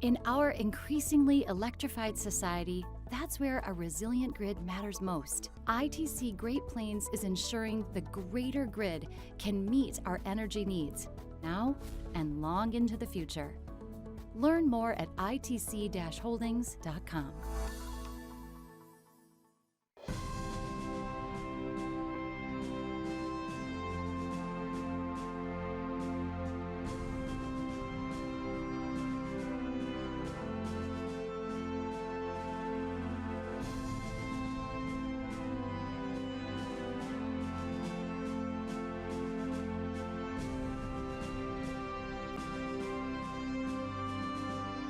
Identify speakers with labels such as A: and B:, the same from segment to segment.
A: In our increasingly electrified society, that's where a resilient grid matters most. ITC Great Plains is ensuring the greater grid can meet our energy needs now and long into the future. Learn more at itc-holdings.com.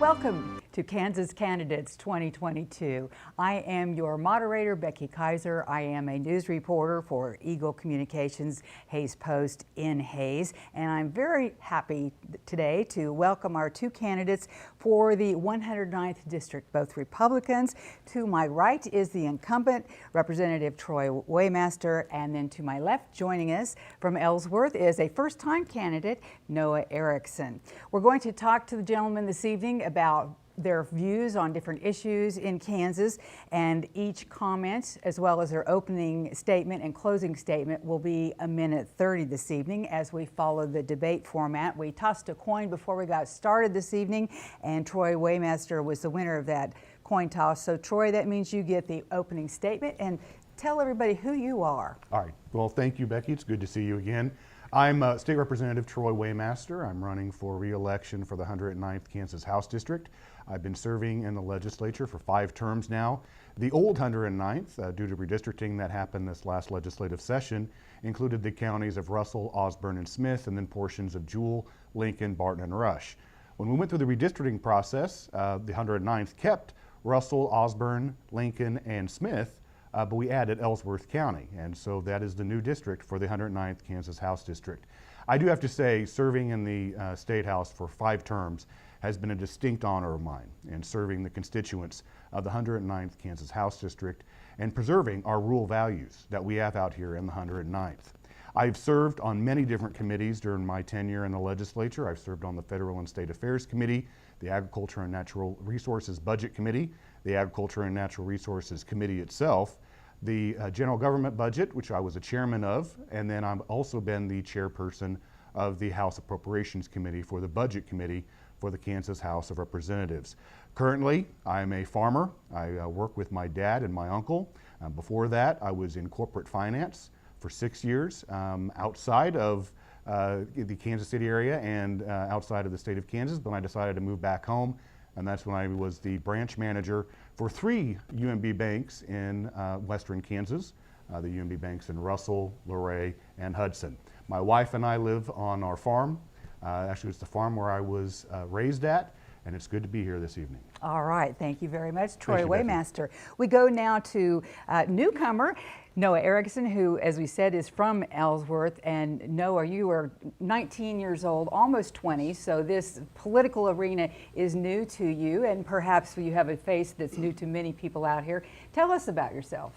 B: Welcome to Kansas Candidates 2022. I am your moderator, Becky Kaiser. I am a news reporter for Eagle Communications Hays Post in Hays, and I'm very happy today to welcome our two candidates for the 109th District, both Republicans. To my right is the incumbent, Representative Troy Waymaster, and then to my left, joining us from Ellsworth, is a first-time candidate, Noah Erichsen. We're going to talk to the gentlemen this evening about their views on different issues in Kansas, and each comment, as well as their opening statement and closing statement, will be a minute 30 this evening as we follow the debate format. We tossed a coin before we got started this evening, and Troy Waymaster was the winner of that coin toss. So Troy, that means you get the opening statement, and tell everybody who you are.
C: All right, well, thank you, Becky. It's good to see you again. I'm State Representative Troy Waymaster. I'm running for re-election for the 109th Kansas House District. I've been serving in the legislature for 5 terms now. The old 109th, due to redistricting that happened this last legislative session, included the counties of Russell, Osborne, and Smith, and then portions of Jewell, Lincoln, Barton, and Rush. When we went through the redistricting process, the 109th kept Russell, Osborne, Lincoln, and Smith, but we added Ellsworth County, and so that is the new district for the 109th Kansas House District. I do have to say, serving in the State House for 5 terms has been a distinct honor of mine, in serving the constituents of the 109th Kansas House District and preserving our rural values that we have out here in the 109th. I've served on many different committees during my tenure in the legislature. I've served on the Federal and State Affairs Committee, the Agriculture and Natural Resources Budget Committee, the Agriculture and Natural Resources Committee itself, the General Government Budget, which I was a chairman of, and then I've also been the chairperson of the House Appropriations Committee for the Budget Committee for the Kansas House of Representatives. Currently, I'm a farmer. I work with my dad and my uncle. Before that, I was in corporate finance for 6 years outside of the Kansas City area and outside of the state of Kansas, but I decided to move back home, and that's when I was the branch manager for 3 UMB banks in western Kansas, the UMB banks in Russell, Luray, and Hudson. My wife and I live on our farm. Actually, it's the farm where I was raised at, and it's good to be here this evening.
B: All right, thank you very much, Troy
C: Thank you,
B: Waymaster. We go now to newcomer Noah Ericksen, who, as we said, is from Ellsworth. And Noah, you are 19 years old, almost 20, so this political arena is new to you, and perhaps you have a face that's new to many people out here. Tell us about yourself.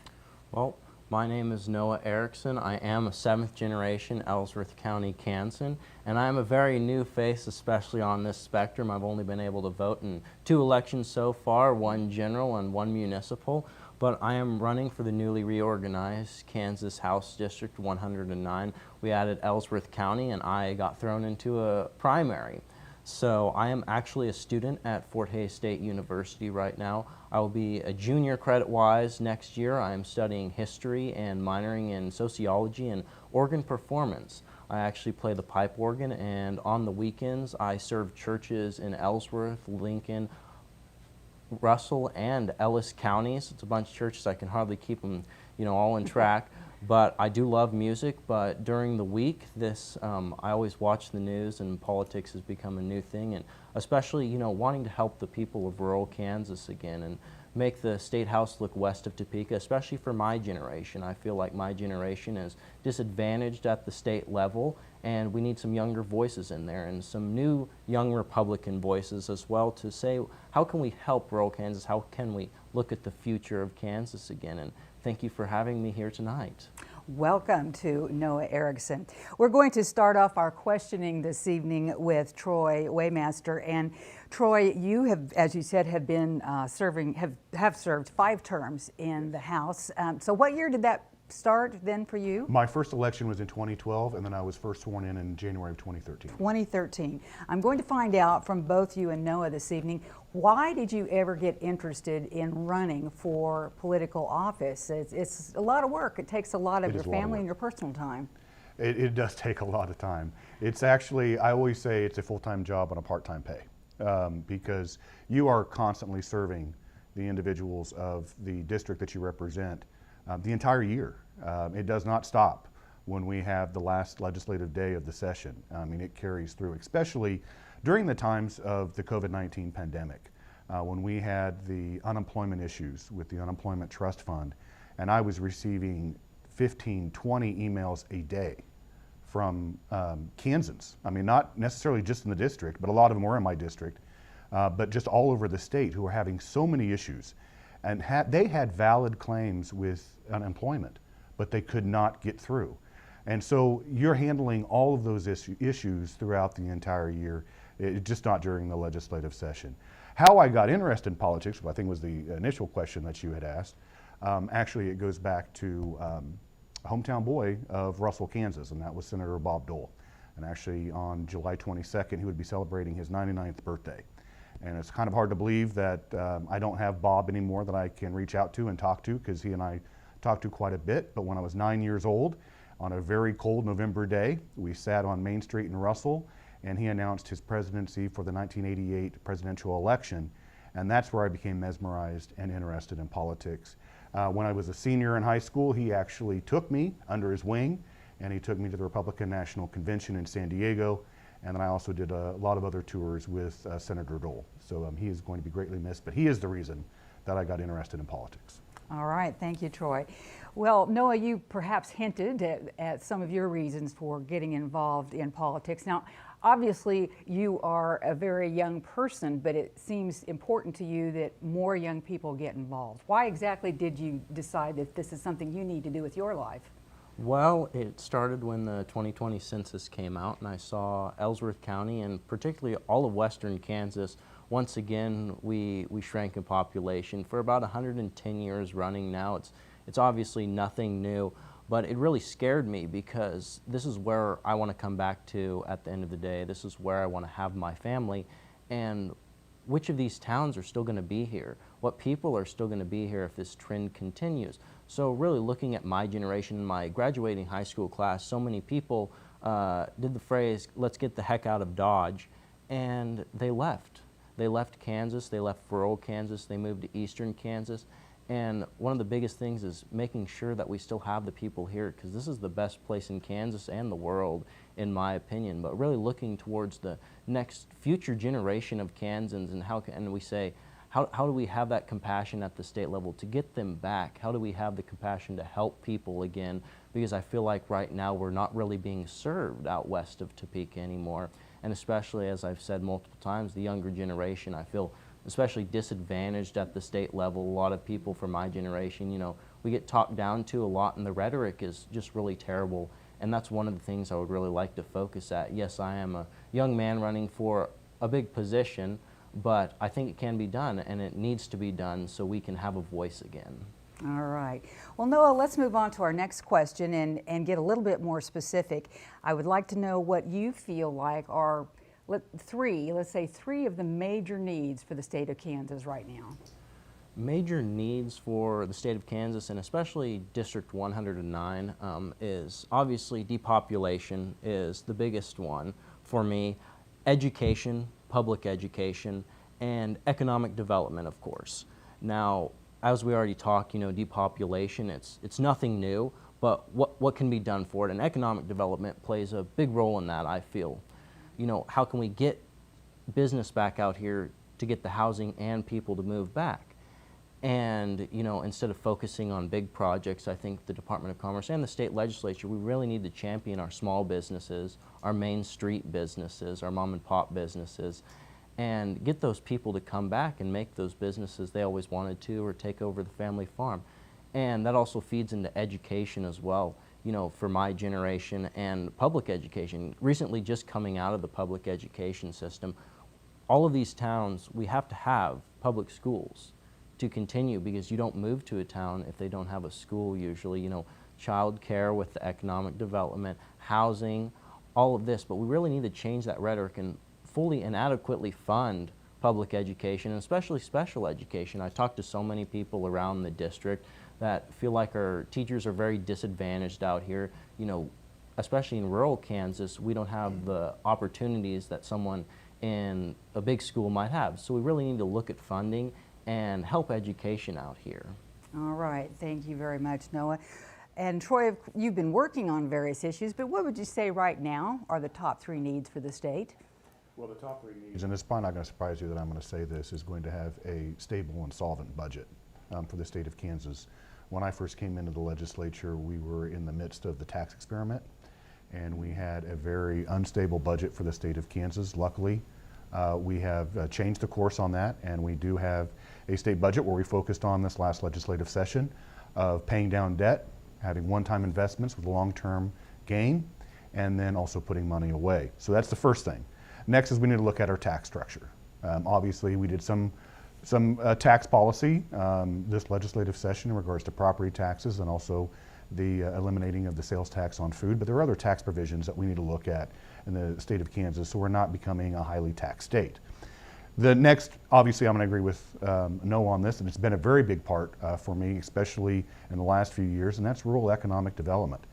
D: Well, my name is Noah Ericksen. I am a 7th generation Ellsworth County Kansan, and I am a very new face, especially on this spectrum. I've only been able to vote in 2 elections so far, 1 general and 1 municipal, but I am running for the newly reorganized Kansas House District 109. We added Ellsworth County, and I got thrown into a primary. So I am actually a student at Fort Hays State University right now. I will be a junior credit-wise next year. I am studying history and minoring in sociology and organ performance. I actually play the pipe organ, and on the weekends I serve churches in Ellsworth, Lincoln, Russell, and Ellis counties. It's a bunch of churches. I can hardly keep them, all in track. But I do love music, but during the week, I always watch the news, and politics has become a new thing, and especially, wanting to help the people of rural Kansas again and make the State House look west of Topeka, especially for my generation. I feel like my generation is disadvantaged at the state level, and we need some younger voices in there and some new young Republican voices as well to say, how can we help rural Kansas? How can we look at the future of Kansas again? And thank you for having me here tonight.
B: Welcome to Noah Erichsen. We're going to start off our questioning this evening with Troy Waymaster. And Troy, you have, as you said, have been have served 5 terms in the House. So what year did that start then for you?
C: My first election was in 2012, and then I was first sworn in January of 2013.
B: 2013. I'm going to find out from both you and Noah this evening, why did you ever get interested in running for political office? It's a lot of work. It takes a lot of your family and your personal time.
C: It does take a lot of time. It's actually, I always say it's a full-time job on a part-time pay, because you are constantly serving the individuals of the district that you represent the entire year. It does not stop when we have the last legislative day of the session. I mean, it carries through, especially during the times of the COVID-19 pandemic, when we had the unemployment issues with the Unemployment Trust Fund, and I was receiving 15, 20 emails a day from Kansans. I mean, not necessarily just in the district, but a lot of them were in my district, but just all over the state who were having so many issues. And they had valid claims with unemployment, but they could not get through. And so you're handling all of those issues throughout the entire year, just not during the legislative session. How I got interested in politics, I think was the initial question that you had asked, actually it goes back to a hometown boy of Russell, Kansas, and that was Senator Bob Dole. And actually on July 22nd, he would be celebrating his 99th birthday. And it's kind of hard to believe that I don't have Bob anymore that I can reach out to and talk to, because he and I talked to quite a bit. But when I was 9 years old, on a very cold November day, we sat on Main Street in Russell, and he announced his presidency for the 1988 presidential election. And that's where I became mesmerized and interested in politics. When I was a senior in high school, he actually took me under his wing, and he took me to the Republican National Convention in San Diego. And then I also did a lot of other tours with Senator Dole. So he is going to be greatly missed, but he is the reason that I got interested in politics.
B: All right, thank you, Troy. Well, Noah, you perhaps hinted at some of your reasons for getting involved in politics. Now, obviously, you are a very young person, but it seems important to you that more young people get involved. Why exactly did you decide that this is something you need to do with your life?
D: Well, it started when the 2020 census came out, and I saw Ellsworth County, and particularly all of western Kansas. Once again, we shrank in population for about 110 years running now. It's obviously nothing new, but it really scared me, because this is where I want to come back to at the end of the day. This is where I want to have my family, and which of these towns are still going to be here? What people are still going to be here if this trend continues? So really looking at my generation, my graduating high school class, so many people did the phrase, let's get the heck out of Dodge, and they left. They left Kansas, they left rural Kansas, they moved to eastern Kansas, and one of the biggest things is making sure that we still have the people here, because this is the best place in Kansas and the world, in my opinion, but really looking towards the next future generation of Kansans, and how can we say, how do we have that compassion at the state level to get them back? How do we have the compassion to help people again? Because I feel like right now we're not really being served out west of Topeka anymore. And especially, as I've said multiple times, the younger generation, I feel especially disadvantaged at the state level. A lot of people from my generation, you know, we get talked down to a lot, and the rhetoric is just really terrible. And that's one of the things I would really like to focus at. Yes, I am a young man running for a big position, but I think it can be done, and it needs to be done so we can have a voice again.
B: All right. Well, Noah, let's move on to our next question and get a little bit more specific. I would like to know what you feel like are let's say three of the major needs for the state of Kansas right now.
D: Major needs for the state of Kansas, and especially District 109, is obviously depopulation is the biggest one for me. Education, public education, and economic development, of course. Now, as we already talked, you know, depopulation, it's nothing new, but what can be done for it? And economic development plays a big role in that, I feel. You know, how can we get business back out here to get the housing and people to move back? And, you know, instead of focusing on big projects, I think the Department of Commerce and the state legislature, we really need to champion our small businesses, our main street businesses, our mom and pop businesses, and get those people to come back and make those businesses they always wanted to, or take over the family farm. And that also feeds into education as well. for my generation and public education. Recently, just coming out of the public education system, all of these towns, we have to have public schools to continue, because you don't move to a town if they don't have a school usually. Child care with the economic development, housing, all of this. But we really need to change that rhetoric and fully and adequately fund public education, and especially special education. I talk to so many people around the district that feel like our teachers are very disadvantaged out here. Especially in rural Kansas, we don't have the opportunities that someone in a big school might have. So we really need to look at funding and help education out here.
B: All right, thank you very much, Noah. And Troy, you've been working on various issues, but what would you say right now are the top 3 needs for the state?
C: Well, the top 3 needs, and it's probably not going to surprise you that I'm going to say this, is going to have a stable and solvent budget for the state of Kansas. When I first came into the legislature, we were in the midst of the tax experiment, and we had a very unstable budget for the state of Kansas. Luckily, we have changed the course on that, and we do have a state budget where we focused on this last legislative session of paying down debt, having one-time investments with long-term gain, and then also putting money away. So that's the first thing. Next is we need to look at our tax structure. Obviously, we did some tax policy this legislative session in regards to property taxes and also the eliminating of the sales tax on food, but there are other tax provisions that we need to look at in the state of Kansas so we're not becoming a highly taxed state. The next, obviously I'm going to agree with Noah on this, and it's been a very big part for me, especially in the last few years, and that's rural economic development.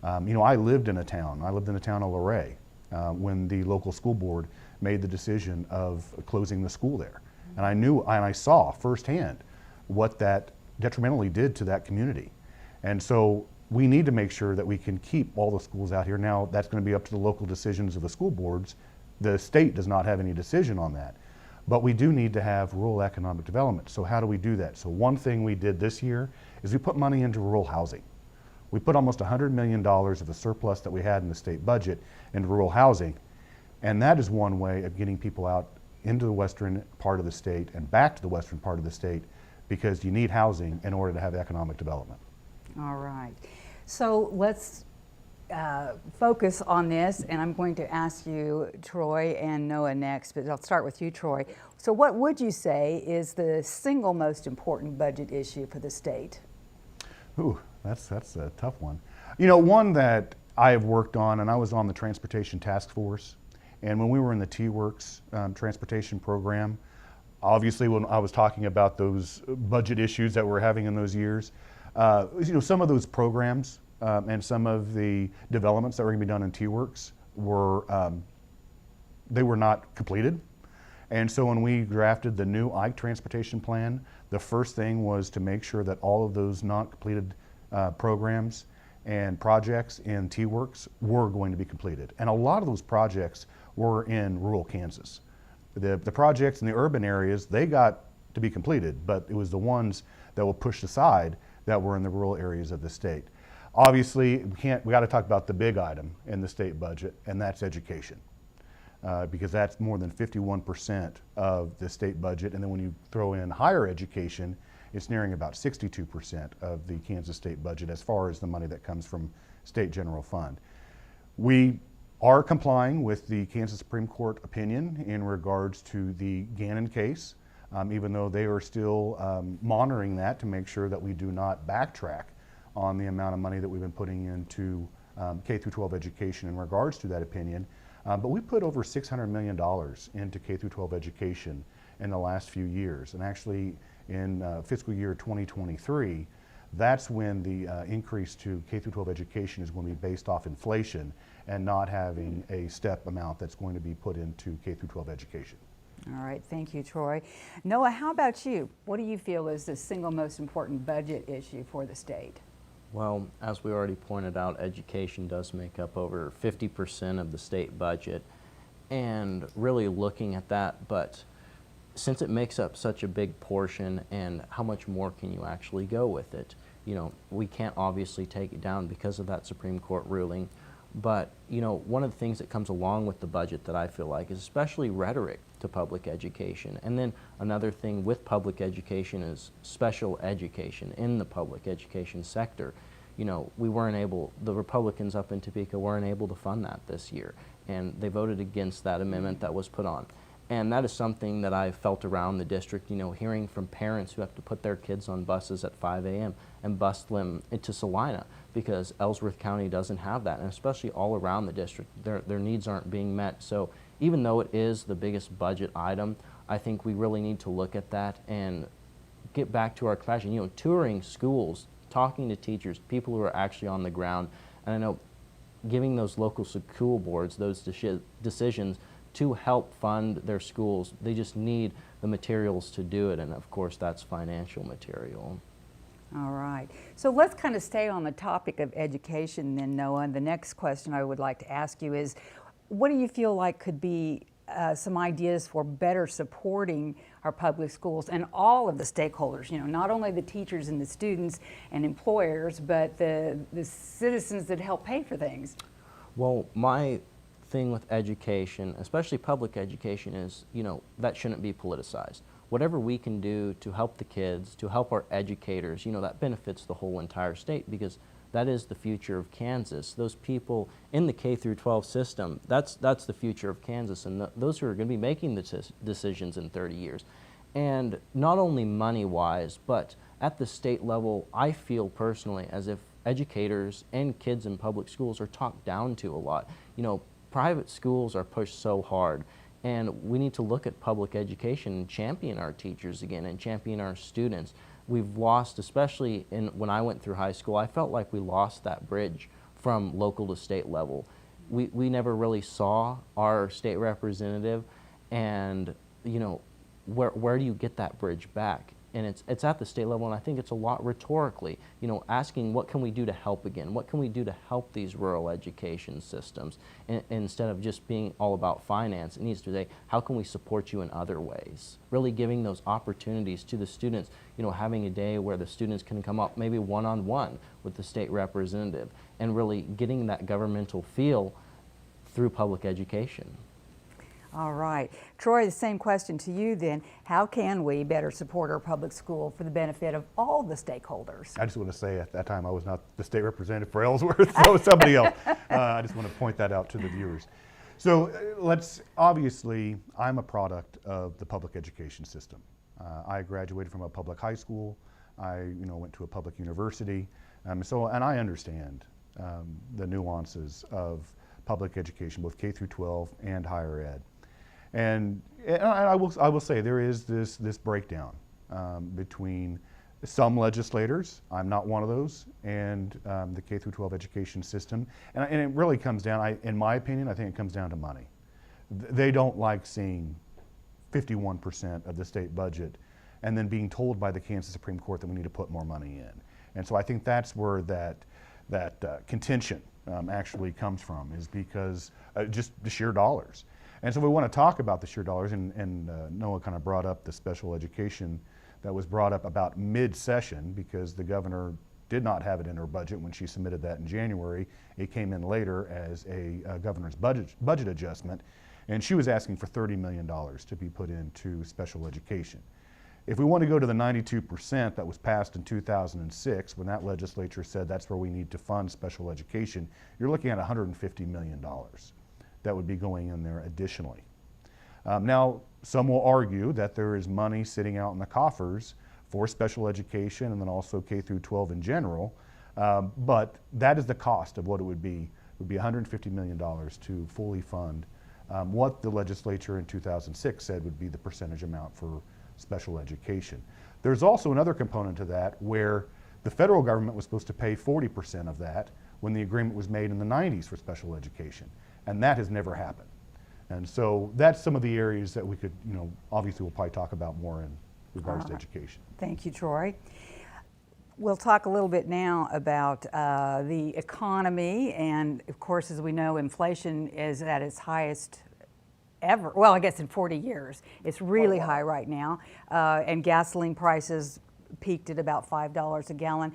C: I lived in a town of Luray when the local school board made the decision of closing the school there. And I knew and I saw firsthand what that detrimentally did to that community. And so we need to make sure that we can keep all the schools out here. Now, that's going to be up to the local decisions of the school boards. The state does not have any decision on that. But we do need to have rural economic development. So how do we do that? So one thing we did this year is we put money into rural housing. We put almost $100 million of the surplus that we had in the state budget into rural housing. And that is one way of getting people out into the western part of the state and back to the western part of the state, because you need housing in order to have economic development.
B: All right. So let's focus on this, and I'm going to ask you, Troy and Noah, next, but I'll start with you, Troy. So what would you say is the single most important budget issue for the state?
C: Ooh, that's a tough one. One that I have worked on, and I was on the Transportation Task Force, and when we were in the T-Works transportation program, obviously when I was talking about those budget issues that we're having in those years, some of those programs and some of the developments that were going to be done in T-Works were not completed. And so when we drafted the new Ike transportation plan, the first thing was to make sure that all of those not completed programs and projects in T-Works were going to be completed. And a lot of those projects were in rural Kansas. The projects in the urban areas, they got to be completed, but it was the ones that were pushed aside that were in the rural areas of the state. Obviously, we got to talk about the big item in the state budget, and that's education. Because that's more than 51% of the state budget, and then when you throw in higher education, it's nearing about 62% of the Kansas state budget as far as the money that comes from state general fund. We are complying with the Kansas Supreme Court opinion in regards to the Gannon case, even though they are still monitoring that to make sure that we do not backtrack on the amount of money that we've been putting into K through 12 education in regards to that opinion. But we put over $600 million into K through 12 education in the last few years. And actually in fiscal year 2023, that's when the increase to K through 12 education is going to be based off inflation and not having a step amount that's going to be put into K through 12 education.
B: All right, thank you, Troy. Noah, how about you? What do you feel is the single most important budget issue for the state?
D: Well, as we already pointed out, education does make up over 50% of the state budget, and really looking at that, but since it makes up such a big portion, and how much more can you actually go with it? We can't obviously take it down because of that Supreme Court ruling, but one of the things that comes along with the budget that I feel like is especially rhetoric to public education. And then another thing with public education is special education in the public education sector. you know, we weren't able, the Republicans up in Topeka weren't able to fund that this year, and they voted against that amendment that was put on. And that is something that I felt around the district, you know, hearing from parents who have to put their kids on buses at 5 a.m. and bus them into Salina because Ellsworth County doesn't have that, and especially all around the district, their needs aren't being met. So even though it is the biggest budget item, I think we really need to look at that and get back to our compassion. You know, touring schools, talking to teachers, people who are actually on the ground, and I know giving those local school boards those decisions to help fund their schools. They just need the materials to do it, and of course that's financial material.
B: All right. So let's kind of stay on the topic of education then, Noah. And the next question I would like to ask you is, what do you feel like could be some ideas for better supporting our public schools and all of the stakeholders, you know, not only the teachers and the students and employers, but the citizens that help pay for things?
D: Well, my thing with education, especially public education, is, you know, that shouldn't be politicized. Whatever we can do to help the kids, to help our educators, you know, that benefits the whole entire state, because that is the future of Kansas. Those people in the K through 12 system, that's the future of Kansas, and those who are going to be making the decisions in 30 years. And not only money-wise, but at the state level, I feel personally as if educators and kids in public schools are talked down to a lot. You know, private schools are pushed so hard, and we need to look at public education and champion our teachers again and champion our students. We've lost, especially when I went through high school, I felt like we lost that bridge from local to state level. We never really saw our state representative, and you know, where do you get that bridge back? And it's at the state level, and I think it's a lot rhetorically, you know, asking what can we do to help again? What can we do to help these rural education systems? And instead of just being all about finance, it needs to say, how can we support you in other ways? Really giving those opportunities to the students, you know, having a day where the students can come up maybe one-on-one with the state representative, and really getting that governmental feel through public education.
B: All right. Troy, the same question to you then. How can we better support our public school for the benefit of all the stakeholders?
C: I just want to say at that time I was not the state representative for Ellsworth, so it was somebody else. I just want to point that out to the viewers. So obviously, I'm a product of the public education system. I graduated from a public high school. I went to a public university. And I understand the nuances of public education, both K through 12 and higher ed. And I will say there is this breakdown between some legislators, I'm not one of those, and the K through 12 education system. And it really comes down, in my opinion, I think it comes down to money. They don't like seeing 51% of the state budget and then being told by the Kansas Supreme Court that we need to put more money in. And so I think that's where that contention actually comes from, is because just the sheer dollars. And so we want to talk about the sheer dollars, and Noah kind of brought up the special education that was brought up about mid-session because the governor did not have it in her budget when she submitted that in January. It came in later as a governor's budget adjustment, and she was asking for $30 million to be put into special education. If we want to go to the 92% that was passed in 2006, when that legislature said that's where we need to fund special education, you're looking at $150 million that would be going in there additionally. Now, some will argue that there is money sitting out in the coffers for special education and then also K through 12 in general, but that is the cost of what it would be. It would be $150 million to fully fund what the legislature in 2006 said would be the percentage amount for special education. There's also another component to that where the federal government was supposed to pay 40% of that when the agreement was made in the 90s for special education, and that has never happened. And so that's some of the areas that we could, obviously we'll probably talk about more in regards to education.
B: Thank you, Troy. We'll talk a little bit now about the economy, and of course, as we know, inflation is at its highest ever, well, I guess in 40 years. It's really high right now, and gasoline prices peaked at about $5 a gallon.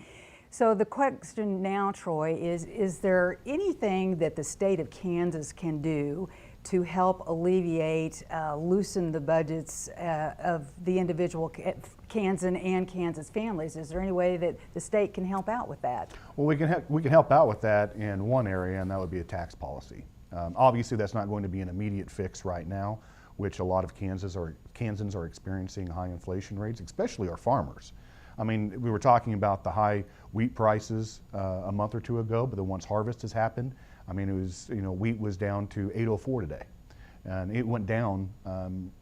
B: So the question now, Troy, is there anything that the state of Kansas can do to help alleviate, loosen the budgets of the individual Kansan and Kansas families? Is there any way that the state can help out with that?
C: Well, we can help out with that in one area, and that would be a tax policy. Obviously, that's not going to be an immediate fix right now, which a lot of Kansans are experiencing high inflation rates, especially our farmers. I mean, we were talking about the high wheat prices a month or two ago, but then once harvest has happened, I mean, it was, wheat was down to $8.04 today. And it went down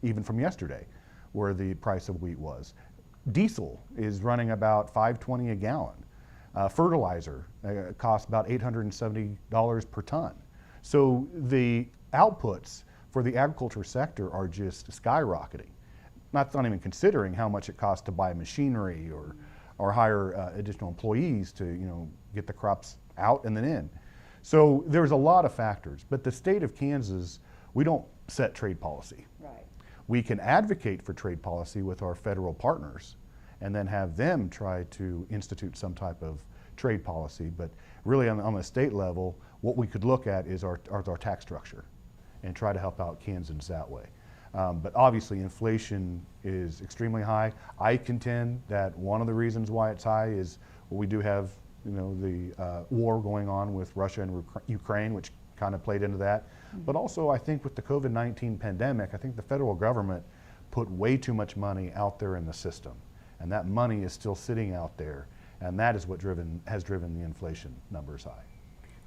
C: even from yesterday, where the price of wheat was. Diesel is running about $5.20 a gallon. Fertilizer costs about $870 per ton. So the outputs for the agriculture sector are just skyrocketing. Not even considering how much it costs to buy machinery or hire additional employees to get the crops out and then in. So there's a lot of factors, but the state of Kansas, we don't set trade policy.
B: Right.
C: We can advocate for trade policy with our federal partners and then have them try to institute some type of trade policy, but really on the state level, what we could look at is our tax structure and try to help out Kansans that way. But obviously inflation is extremely high. I contend that one of the reasons why it's high is we do have the war going on with Russia and Ukraine, which kind of played into that. Mm-hmm. But also I think with the COVID-19 pandemic, I think the federal government put way too much money out there in the system. And that money is still sitting out there. And that is what has driven the inflation numbers high.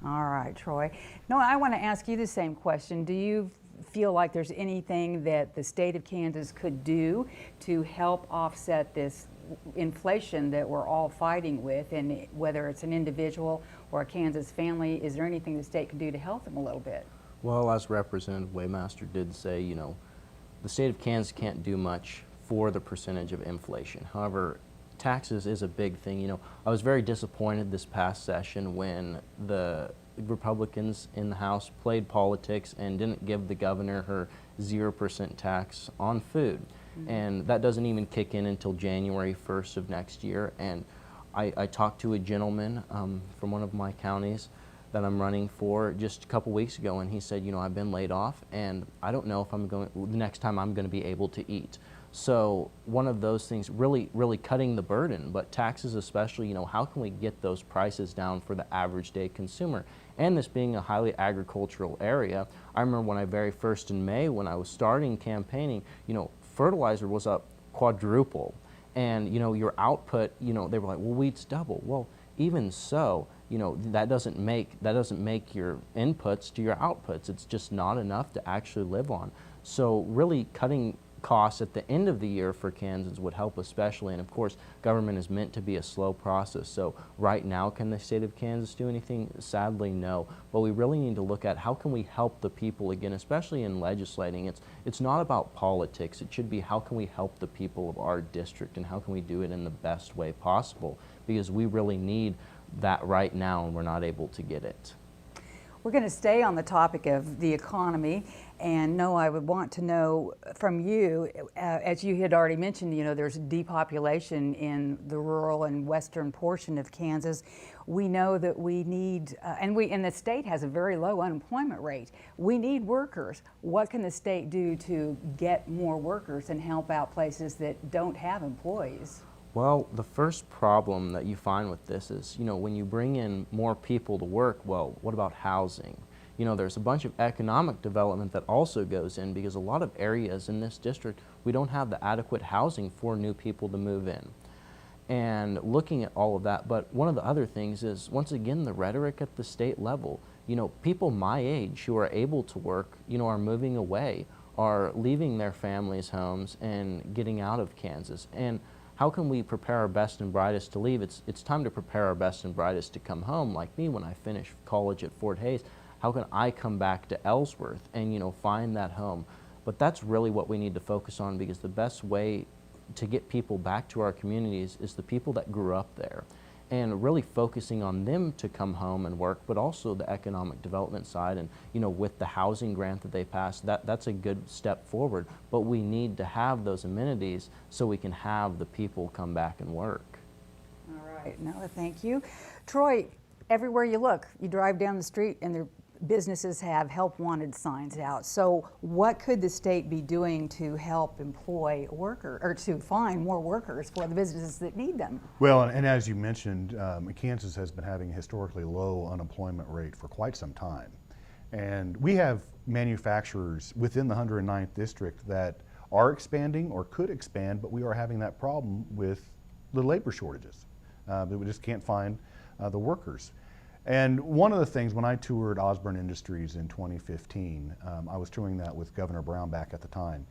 B: All right, Troy. No, I want to ask you the same question. Do you feel like there's anything that the state of Kansas could do to help offset this inflation that we're all fighting with, and whether it's an individual or a Kansas family, is there anything the state can do to help them a little bit?
D: Well, as Representative Waymaster did say, the state of Kansas can't do much for the percentage of inflation. However, taxes is a big thing. I was very disappointed this past session when the Republicans in the House played politics and didn't give the governor her 0% tax on food. Mm-hmm. And that doesn't even kick in until January 1st of next year. And I talked to a gentleman from one of my counties that I'm running for just a couple weeks ago, and he said, I've been laid off and I don't know if the next time I'm going to be able to eat. So one of those things, really cutting the burden, but taxes especially, how can we get those prices down for the average day consumer? And this being a highly agricultural area, I remember when I very first in May, when I was starting campaigning, fertilizer was up quadruple. And your output, they were like, well, wheat's double. Well, even so, that doesn't make your inputs to your outputs. It's just not enough to actually live on. So really cutting costs at the end of the year for Kansans would help especially, and of course government is meant to be a slow process. So right now, can the state of Kansas do anything? Sadly no, but we really need to look at how can we help the people again, especially in legislating. It's not about politics. It should be how can we help the people of our district and how can we do it in the best way possible, because we really need that right now and we're not able to get it.
B: We're going to stay on the topic of the economy, and Noah, I would want to know from you, as you had already mentioned, there's depopulation in the rural and western portion of Kansas. We know that we need, and the state has a very low unemployment rate. We need workers. What can the state do to get more workers and help out places that don't have employees?
D: Well, the first problem that you find with this is, when you bring in more people to work, well, what about housing? There's a bunch of economic development that also goes in, because a lot of areas in this district, we don't have the adequate housing for new people to move in. And looking at all of that, but one of the other things is, once again, the rhetoric at the state level. People my age who are able to work, are moving away, are leaving their families' homes and getting out of Kansas. And how can we prepare our best and brightest to leave? It's time to prepare our best and brightest to come home. Like me, when I finished college at Fort Hays, how can I come back to Ellsworth and find that home? But that's really what we need to focus on, because the best way to get people back to our communities is the people that grew up there, and really focusing on them to come home and work, but also the economic development side. And with the housing grant that they passed, that's a good step forward, but we need to have those amenities so we can have the people come back and work.
B: All right, Noah, thank you. Troy, everywhere you look, you drive down the street and there are businesses have help wanted signs out. So what could the state be doing to help employ workers, or to find more workers for the businesses that need them?
C: Well, and as you mentioned, Kansas has been having a historically low unemployment rate for quite some time. And we have manufacturers within the 109th district that are expanding or could expand, but we are having that problem with the labor shortages. That we just can't find the workers. And one of the things, when I toured Osborne Industries in 2015, I was touring that with Governor Brownback at the time,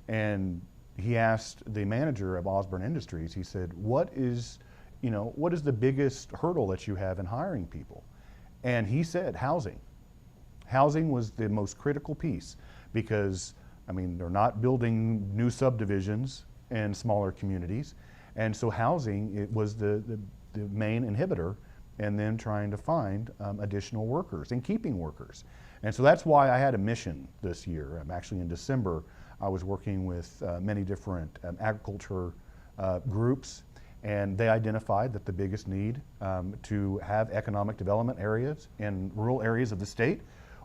C: and he asked the manager of Osborne Industries, he said, what is the biggest hurdle that you have in hiring people? And he said, housing. Housing was the most critical piece because, I mean, they're not building new subdivisions in smaller communities, and so housing, it was the main inhibitor, and then trying to find additional workers and keeping workers. And so that's why I had a mission this year. Actually in December, I was working with many different agriculture groups, and they identified that the biggest need to have economic development areas in rural areas of the state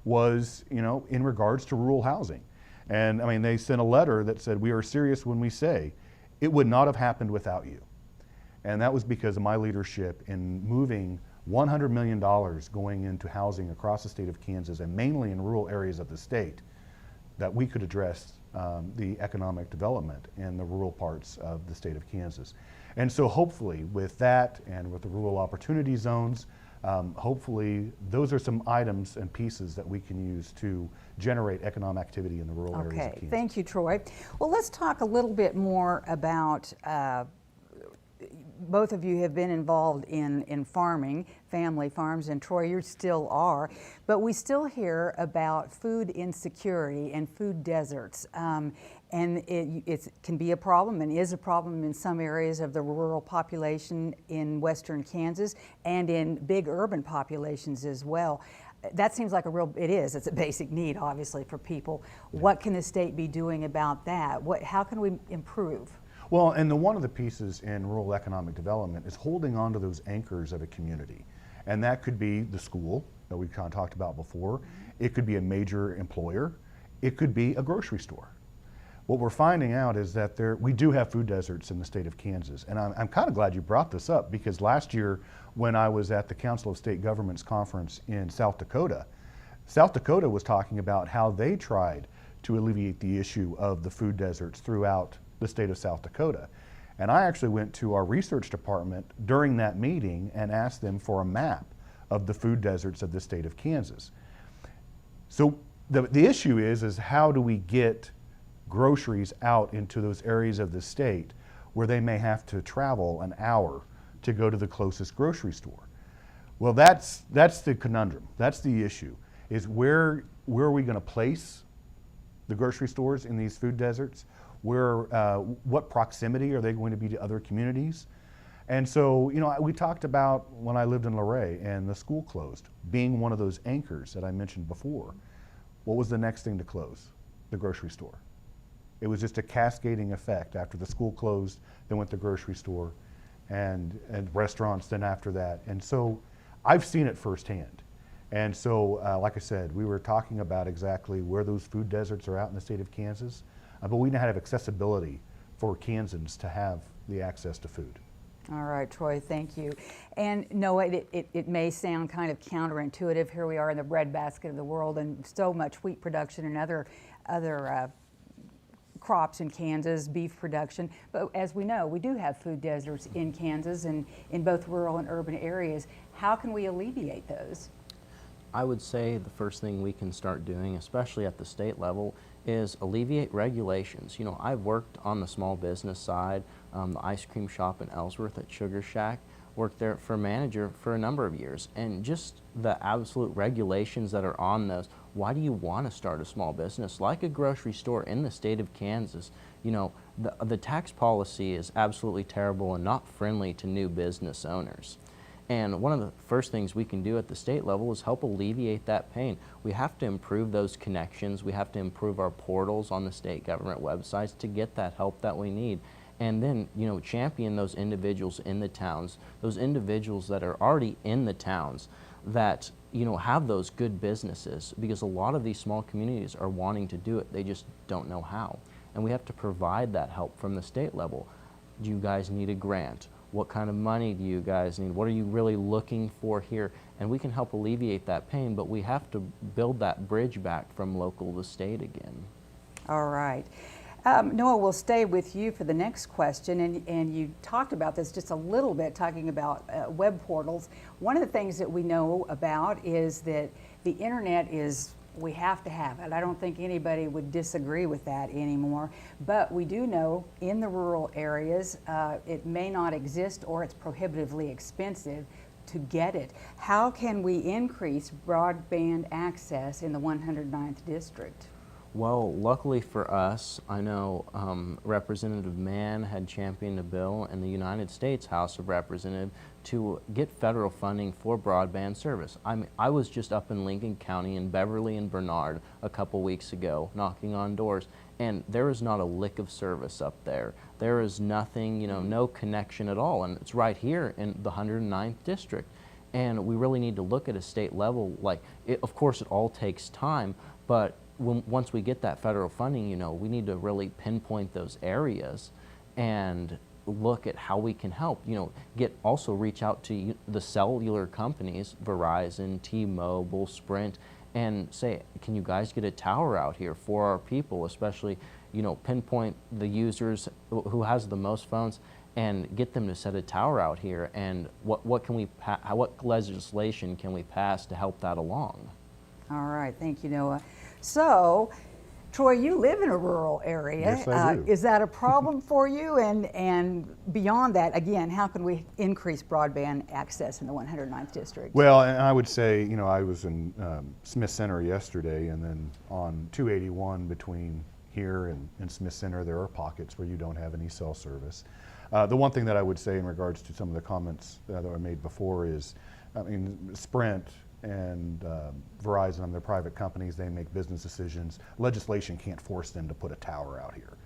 C: was, in regards to rural housing. And I mean, they sent a letter that said, we are serious when we say it would not have happened without you. And that was because of my leadership in moving $100 million going into housing across the state of Kansas, and mainly in rural areas of the state, that we could address the economic development in the rural parts of the state of Kansas. And so hopefully with that and with the rural opportunity zones, hopefully those are some items and pieces that we can use to generate economic activity in the rural areas of Kansas.
B: Okay, thank you, Troy. Well, let's talk a little bit more about both of you have been involved in farming, family farms, and Troy, you still are, but we still hear about food insecurity and food deserts. And it can be a problem and is a problem in some areas of the rural population in western Kansas and in big urban populations as well. That seems like it's a basic need, obviously, for people. What can the state be doing about that? How can we improve?
C: Well, and one of the pieces in rural economic development is holding on to those anchors of a community. And that could be the school that we kind of talked about before. It could be a major employer. It could be a grocery store. What we're finding out is that we do have food deserts in the state of Kansas. And I'm kind of glad you brought this up, because last year when I was at the Council of State Governments conference in South Dakota was talking about how they tried to alleviate the issue of the food deserts throughout the state of South Dakota. And I actually went to our research department during that meeting and asked them for a map of the food deserts of the state of Kansas. So the issue is how do we get groceries out into those areas of the state where they may have to travel an hour to go to the closest grocery store? Well, that's the conundrum. That's the issue, is where are we going to place the grocery stores in these food deserts? What proximity are they going to be to other communities? And so, we talked about when I lived in Luray and the school closed, being one of those anchors that I mentioned before. What was the next thing to close? The grocery store. It was just a cascading effect. After the school closed, then went the grocery store and restaurants then after that. And so I've seen it firsthand. And so, like I said, we were talking about exactly where those food deserts are out in the state of Kansas. But we now have accessibility for Kansans to have the access to food.
B: All right, Troy, thank you. And Noah, it may sound kind of counterintuitive. Here we are in the breadbasket of the world, and so much wheat production and other crops in Kansas, beef production. But as we know, we do have food deserts in Kansas and in both rural and urban areas. How can we alleviate those?
D: I would say the first thing we can start doing, especially at the state level, is alleviate regulations. I've worked on the small business side, the ice cream shop in Ellsworth at Sugar Shack, worked there for manager for a number of years, and just the absolute regulations that are on those. Why do you want to start a small business like a grocery store in the state of Kansas? The tax policy is absolutely terrible and not friendly to new business owners. And one of the first things we can do at the state level is help alleviate that pain. We have to improve those connections. We have to improve our portals on the state government websites to get that help that we need. And then, champion those individuals in the towns, those individuals that are already in the towns that have those good businesses, because a lot of these small communities are wanting to do it. They just don't know how. And we have to provide that help from the state level. Do you guys need a grant? What kind of money do you guys need? What are you really looking for here? And we can help alleviate that pain, but we have to build that bridge back from local to state again.
B: All right. Noah, we'll stay with you for the next question, and you talked about this just a little bit, talking about web portals. One of the things that we know about is that the internet is, we have to have it. I don't think anybody would disagree with that anymore, but we do know in the rural areas it may not exist, or it's prohibitively expensive to get it. How can we increase broadband access in the 109th district?
D: Well, luckily for us, I know Representative Mann had championed a bill in the United States House of Representatives to get federal funding for broadband service. I was just up in Lincoln County in Beverly and Bernard a couple weeks ago knocking on doors, and there is not a lick of service up there. There is nothing, no connection at all, and it's right here in the 109th district. And we really need to look at a state level. Of course, it all takes time, but once we get that federal funding, we need to really pinpoint those areas and look at how we can help. Also reach out to the cellular companies, Verizon, T-Mobile, Sprint, and say, can you guys get a tower out here for our people, especially, pinpoint the users who has the most phones and get them to set a tower out here. And what legislation can we pass to help that along?
B: All right, thank you, Noah. So, Troy, you live in a rural area.
C: Yes, I do.
B: Is that a problem for you? And beyond that, again, how can we increase broadband access in the 109th district?
C: Well, and I would say, I was in Smith Center yesterday, and then on 281 between here and Smith Center, there are pockets where you don't have any cell service. The one thing that I would say in regards to some of the comments that were made before is, Sprint and Verizon, they're private companies, they make business decisions. Legislation can't force them to put a tower out here.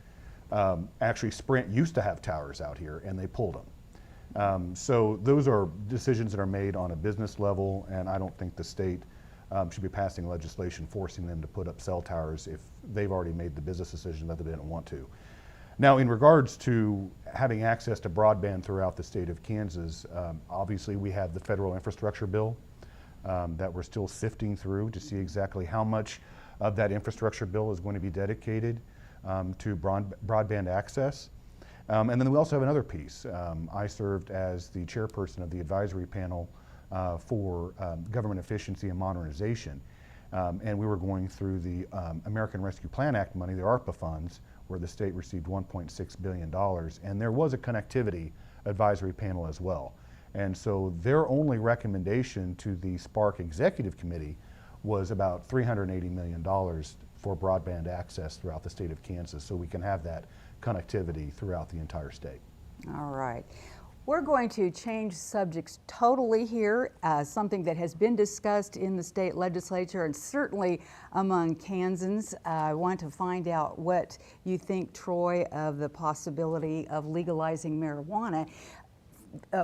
C: Actually, Sprint used to have towers out here, and they pulled them. So those are decisions that are made on a business level, and I don't think the state should be passing legislation forcing them to put up cell towers if they've already made the business decision that they didn't want to. Now, in regards to having access to broadband throughout the state of Kansas, obviously we have the federal infrastructure bill that we're still sifting through to see exactly how much of that infrastructure bill is going to be dedicated to broadband access. And then we also have another piece. I served as the chairperson of the advisory panel for government efficiency and modernization. And we were going through the American Rescue Plan Act money, the ARPA funds, where the state received $1.6 billion. And there was a connectivity advisory panel as well. And so their only recommendation to the Spark Executive Committee was about $380 million for broadband access throughout the state of Kansas, so we can have that connectivity throughout the entire state.
B: All right. We're going to change subjects totally here, something that has been discussed in the state legislature and certainly among Kansans. I want to find out what you think, Troy, of the possibility of legalizing marijuana,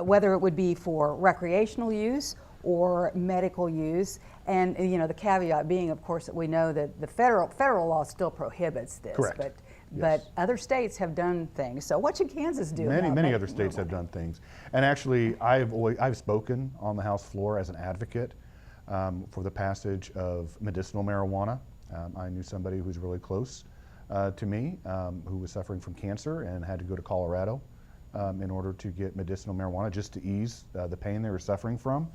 B: whether it would be for recreational use or medical use. And the caveat being, of course, that we know that the federal law still prohibits this.
C: Correct.
B: But other states have done things. So what should Kansas do?
C: Many other states have done things. And actually, I've spoken on the House floor as an advocate for the passage of medicinal marijuana. I knew somebody who's really close to me who was suffering from cancer and had to go to Colorado in order to get medicinal marijuana just to ease the pain they were suffering from.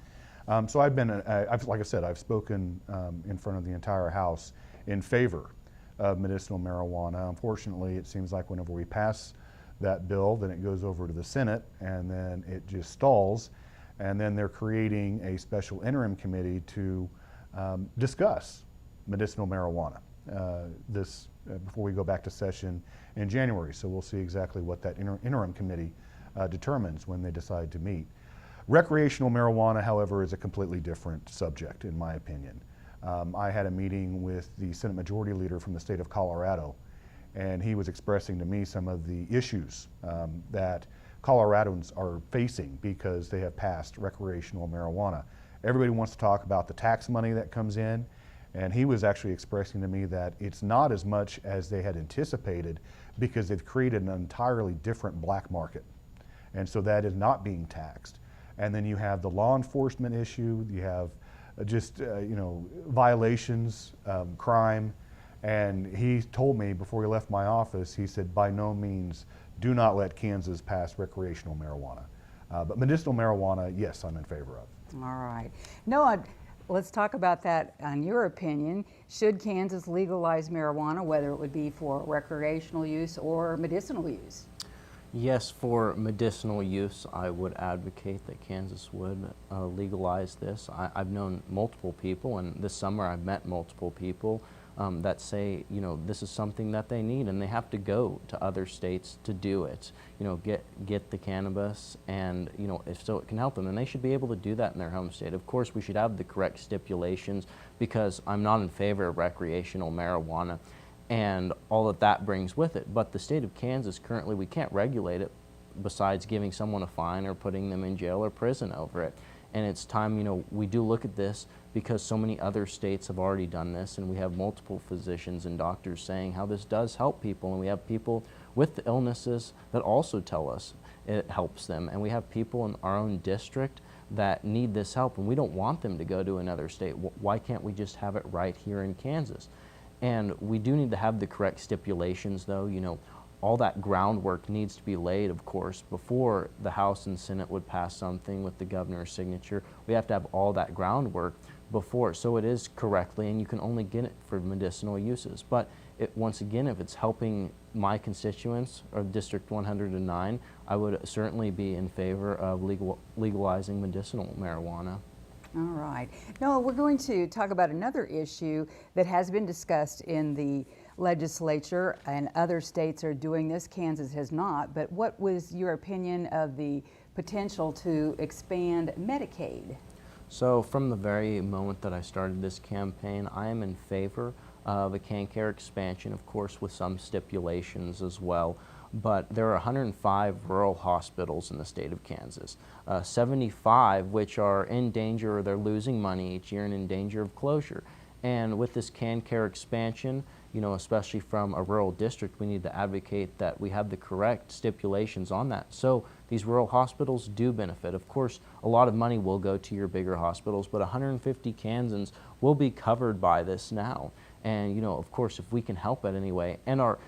C: So like I said, I've spoken in front of the entire House in favor of medicinal marijuana. Unfortunately, it seems like whenever we pass that bill, then it goes over to the Senate, and then it just stalls, and then they're creating a special interim committee to discuss medicinal marijuana before we go back to session in January. So we'll see exactly what that interim committee determines when they decide to meet. Recreational marijuana, however, is a completely different subject, in my opinion. I had a meeting with the Senate Majority Leader from the state of Colorado, and he was expressing to me some of the issues that Coloradans are facing because they have passed recreational marijuana. everybody wants to talk about the tax money that comes in, and he was actually expressing to me that it's not as much as they had anticipated because they've created an entirely different black market. And so that is not being taxed. And then you have the law enforcement issue, you have just violations, crime. And he told me before he left my office, he said, by no means do not let Kansas pass recreational marijuana. But medicinal marijuana, yes, I'm in favor of.
B: All right. Noah, let's talk about that on your opinion. Should Kansas legalize marijuana, whether it would be for recreational use or medicinal use?
D: Yes, for medicinal use, I would advocate that Kansas would legalize this. I've known multiple people, and this summer I've met multiple people that say, this is something that they need, and they have to go to other states to do it. Get the cannabis, and if so, it can help them, and they should be able to do that in their home state. Of course, we should have the correct stipulations, because I'm not in favor of recreational marijuana and all that brings with it. But the state of Kansas currently, we can't regulate it besides giving someone a fine or putting them in jail or prison over it. And it's time, we do look at this because so many other states have already done this, and we have multiple physicians and doctors saying how this does help people, and we have people with illnesses that also tell us it helps them, and we have people in our own district that need this help, and we don't want them to go to another state. Why can't we just have it right here in Kansas? And we do need to have the correct stipulations, though. All that groundwork needs to be laid, of course, before the House and Senate would pass something with the governor's signature. We have to have all that groundwork before, so it is correctly, and you can only get it for medicinal uses. But once again, if it's helping my constituents, or District 109, I would certainly be in favor of legalizing medicinal marijuana.
B: All right. Now we're going to talk about another issue that has been discussed in the legislature, and other states are doing this. Kansas has not. But what was your opinion of the potential to expand Medicaid?
D: So from the very moment that I started this campaign, I am in favor of a CanCare expansion, of course, with some stipulations as well. But there are 105 rural hospitals in the state of Kansas, 75 which are in danger, or they're losing money each year and in danger of closure. And with this CanCare expansion, especially from a rural district, we need to advocate that we have the correct stipulations on that. So these rural hospitals do benefit. Of course, a lot of money will go to your bigger hospitals, but 150 Kansans will be covered by this now. And of course, if we can help it anyway, and our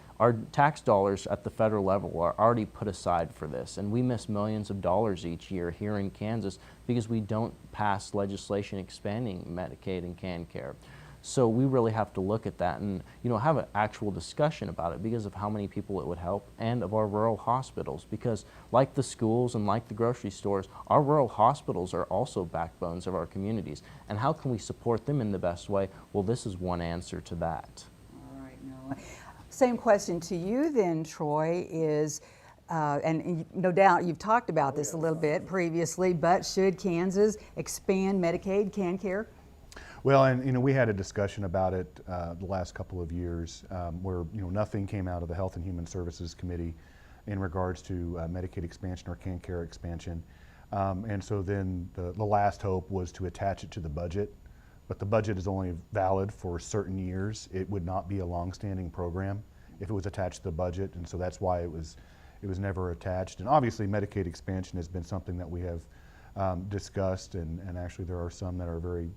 D: tax dollars at the federal level are already put aside for this, and we miss millions of dollars each year here in Kansas because we don't pass legislation expanding Medicaid and CanCare. So we really have to look at that and have an actual discussion about it because of how many people it would help, and of our rural hospitals, because like the schools and like the grocery stores, our rural hospitals are also backbones of our communities. And how can we support them in the best way? Well, this is one answer to that.
B: All right, Noah. Same question to you then, Troy, is, and no doubt you've talked about this a little bit previously, but should Kansas expand Medicaid, CanCare?
C: Well, and we had a discussion about it the last couple of years, where nothing came out of the Health and Human Services Committee in regards to Medicaid expansion or CanCare expansion, and so then the last hope was to attach it to the budget, but the budget is only valid for certain years. It would not be a long-standing program if it was attached to the budget, and so that's why it was never attached. And obviously, Medicaid expansion has been something that we have discussed, and actually there are some that are very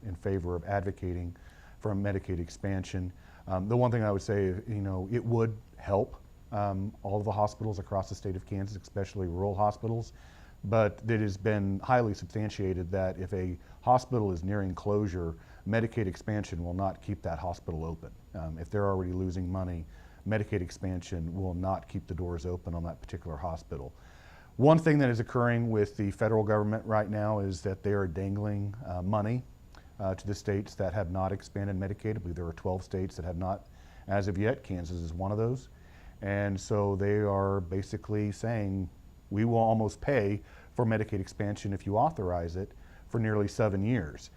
C: in favor of advocating for a Medicaid expansion. The one thing I would say, it would help all of the hospitals across the state of Kansas, especially rural hospitals, but it has been highly substantiated that if a hospital is nearing closure, Medicaid expansion will not keep that hospital open. If they're already losing money, Medicaid expansion will not keep the doors open on that particular hospital. One thing that is occurring with the federal government right now is that they are dangling money to the states that have not expanded Medicaid. I believe there are 12 states that have not as of yet. Kansas is one of those. And so they are basically saying, we will almost pay for Medicaid expansion if you authorize it for nearly 7 years.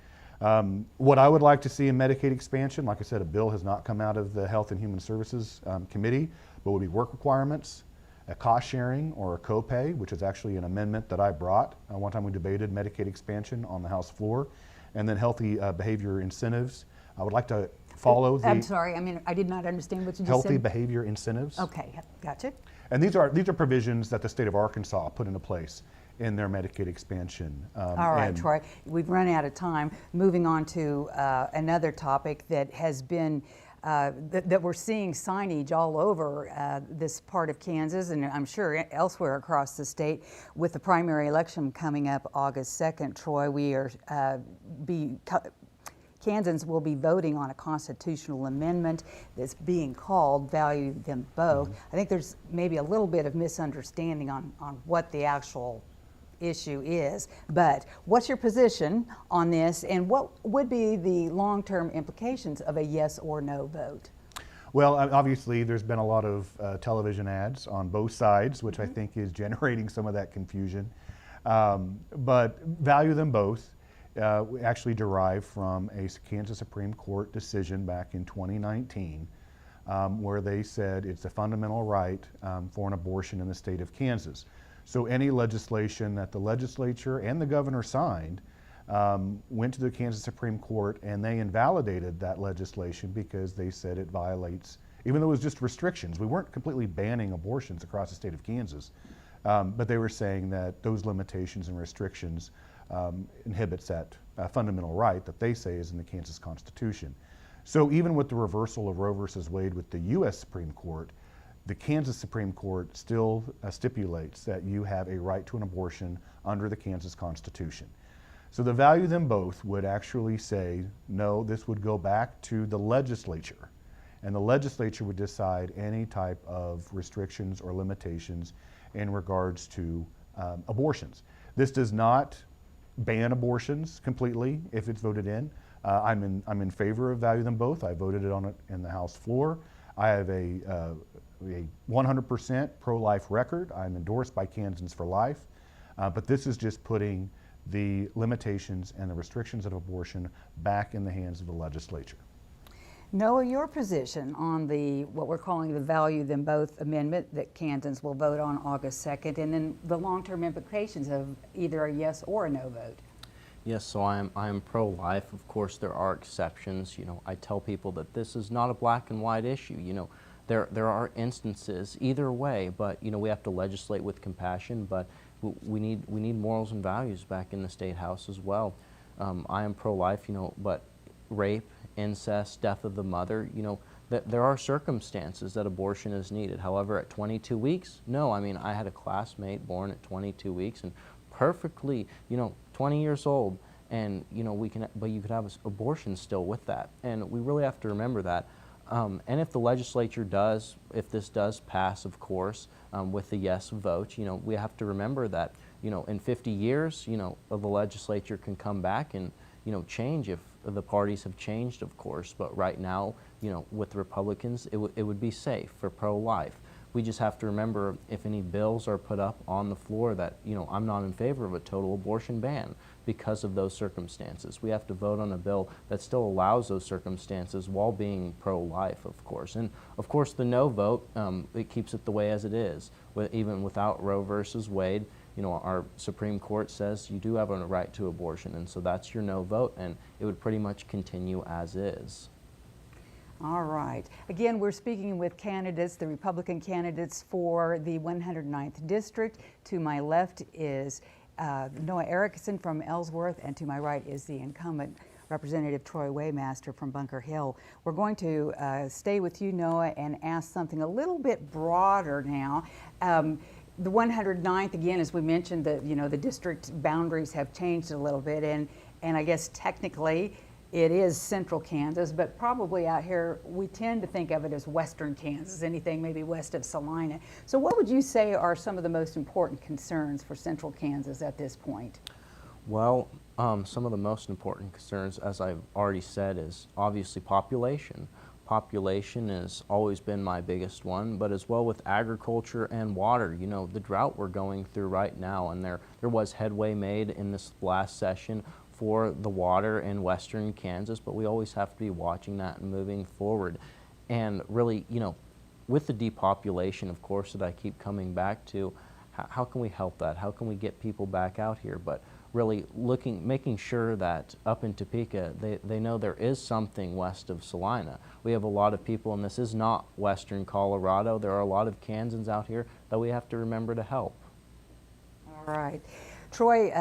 C: What I would like to see in Medicaid expansion, like I said, a bill has not come out of the Health and Human Services Committee, but would be work requirements. a cost sharing or a copay, which is actually an amendment that I brought. One time we debated Medicaid expansion on the House floor, and then healthy behavior incentives. I would like to follow the
B: I'm sorry, I mean, I did not understand what you just
C: healthy
B: said.
C: behavior incentives.
B: Okay, gotcha.
C: And these are provisions that the state of Arkansas put into place in their Medicaid expansion.
B: All right,
C: and
B: Troy, we've run out of time. Moving on to another topic that has been, that we're seeing signage all over this part of Kansas, and I'm sure elsewhere across the state. With the primary election coming up August 2nd, Troy, we are Kansans will be voting on a constitutional amendment that's being called Value Them Both. I think there's maybe a little bit of misunderstanding on what the actual issue is, but what's your position on this, and what would be the long-term implications of a yes or no vote?
C: Well, obviously there's been a lot of television ads on both sides, which I think is generating some of that confusion. But Value Them Both actually derived from a Kansas Supreme Court decision back in 2019, where they said it's a fundamental right for an abortion in the state of Kansas. So any legislation that the legislature and the governor signed went to the Kansas Supreme Court, and they invalidated that legislation because they said it violates, even though it was just restrictions. We weren't completely banning abortions across the state of Kansas, but they were saying that those limitations and restrictions inhibits that fundamental right that they say is in the Kansas Constitution. So even with the reversal of Roe versus Wade with the U.S. Supreme Court, the Kansas Supreme Court still stipulates that you have a right to an abortion under the Kansas Constitution. So the Value Them Both would actually say, no, this would go back to the legislature, and the legislature would decide any type of restrictions or limitations in regards to abortions. This does not ban abortions completely if it's voted in. I'm in favor of Value Them Both. I voted on it in the House floor. I have a 100% pro-life record. I'm endorsed by Kansans for Life, but this is just putting the limitations and the restrictions of abortion back in the hands of the legislature.
B: Noah, your position on what we're calling the Value Them Both amendment that Kansans will vote on August 2nd, and then the long-term implications of either a yes or a no vote.
D: Yes, so I'm pro-life. Of course, there are exceptions. You know, I tell people that this is not a black and white issue. You know, there are instances either way, but you know, we have to legislate with compassion. But we need morals and values back in the state house as well. I am pro-life. You know, but rape, incest, death of the mother. You know, that there are circumstances that abortion is needed. However, at 22 weeks, no. I mean, I had a classmate born at 22 weeks and perfectly, you know, 20 years old, and you know, but you could have an abortion still with that, and we really have to remember that. And if the legislature if this does pass, of course, with the yes vote, you know, we have to remember that, you know, in 50 years, you know, the legislature can come back and, you know, change if the parties have changed, of course. But right now, you know, with the Republicans, it would be safe for pro-life. We just have to remember, if any bills are put up on the floor, that, you know, I'm not in favor of a total abortion ban because of those circumstances. We have to vote on a bill that still allows those circumstances while being pro-life, of course. And of course, the no vote, it keeps it the way as it is. Even without Roe versus Wade, you know, our Supreme Court says you do have a right to abortion, and so that's your no vote, and it would pretty much continue as is.
B: All right. Again, we're speaking with candidates, the Republican candidates for the 109th District. To my left is Noah Erichsen from Ellsworth, and to my right is the incumbent Representative Troy Waymaster from Bunker Hill. We're going to stay with you, Noah, and ask something a little bit broader now. The 109th, again, as we mentioned, the district boundaries have changed a little bit, and I guess technically it is central Kansas, but probably out here we tend to think of it as western Kansas, anything maybe west of Salina. So what would you say are some of the most important concerns for central Kansas at this point?
D: Well, some of the most important concerns, as I've already said, is obviously population. Population has always been my biggest one, but as well with agriculture and water. You know, the drought we're going through right now, and there was headway made in this last session for the water in western Kansas, but we always have to be watching that and moving forward. And really, you know, with the depopulation, of course, that I keep coming back to, how can we help that? How can we get people back out here? But really making sure that up in Topeka, they know there is something west of Salina. We have a lot of people, and this is not western Colorado. There are a lot of Kansans out here that we have to remember to help.
B: All right. Troy,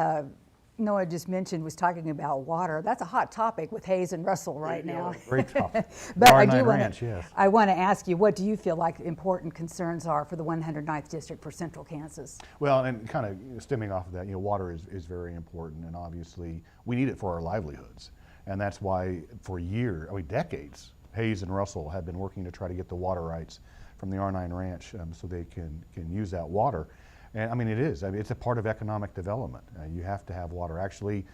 B: Noah just mentioned, was talking about water. That's a hot topic with Hayes and Russell right now.
C: Great topic.
B: But
C: R9
B: I want to ask you, what do you feel like important concerns are for the 109th District for Central Kansas?
C: Well, and kind of stemming off of that, water is very important, and obviously we need it for our livelihoods. And that's why for years, decades, Hayes and Russell have been working to try to get the water rights from the R9 Ranch so they can use that water. And it's a part of economic development. You have to have water. Actually,